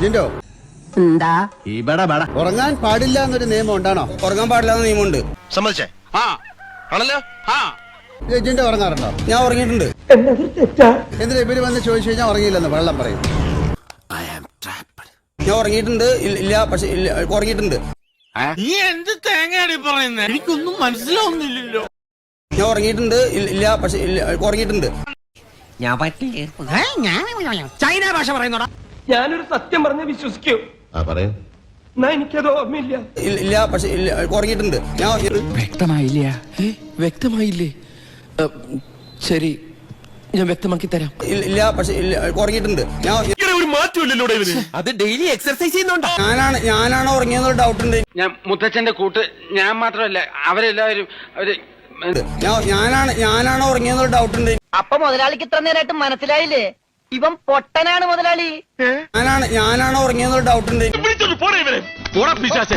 ജിൻഡോ എന്താ ഉറങ്ങാൻ പാടില്ല എന്നൊരു നിയമം ഉണ്ടാണോ? ഉറങ്ങാൻ പാടില്ലാത്ത നിയമമുണ്ട്. സമ്മതിച്ചേ? ആണല്ലോ. ജിൻഡോ ഉറങ്ങാറുണ്ടോ? ഞാൻ ഉറങ്ങിയിട്ടുണ്ട്. എന്തിനാ ഇവര് വന്ന് ചോദിച്ചു കഴിഞ്ഞാൽ ഉറങ്ങിയില്ലെന്ന് വെള്ളം പറയും. ഞാൻ ഉറങ്ങിയിട്ടുണ്ട്. ഇല്ല, പക്ഷെ ഉറങ്ങിയിട്ടുണ്ട്. നീ എന്ത് തേങ്ങയാടി പറയുന്നത്? എനിക്കൊന്നും മനസ്സിലാവുന്നില്ലല്ലോ. ഞാൻ ഉറങ്ങിയിട്ടുണ്ട്. ഇല്ല, പക്ഷെ ഉറങ്ങിയിട്ടുണ്ട്. ചൈന ഭാഷ പറയുന്നോടാ. ഞാനൊരു സത്യം പറഞ്ഞ് വിശ്വസിക്കൂ. എന്നാ എനിക്കത് ഓർമ്മയില്ല. ഇല്ല, പക്ഷെ ഉറങ്ങിയിട്ടുണ്ട്. ഞാൻ വ്യക്തമായില്ലേ? ശരി, ഞാൻ വ്യക്തമാക്കി തരാം. ഇല്ല, പക്ഷെ ഉറങ്ങിയിട്ടുണ്ട്. ഞാൻ ഒരു മാറ്റമില്ലല്ലോ ഇവന്. അത് ഡെയിലി എക്സർസൈസ് ചെയ്യുന്നുണ്ടോ? ഞാനാണ് ഉറങ്ങിയെന്നൊരു ഡൗട്ട് ഉണ്ട്. ഞാൻ മുത്തച്ഛന്റെ കൂട്ട് ഞാൻ മാത്രമല്ല അവരെല്ലാവരും ഞാനാണ് ഉറങ്ങിയെന്നൊരു ഡൗട്ട് ഉണ്ട്. അപ്പൊ മുതലാളിക്ക് ഇത്ര നേരമായിട്ട് മനസ്സിലായില്ലേ? ഇവൻ പൊട്ടനാണ് മുതലാളി. ഞാനാണ് ഉറങ്ങിയെന്നൊരു ഡൗട്ട് ഉണ്ട്. പോടാ ഇവനെ. പോടാ പിശാചേ.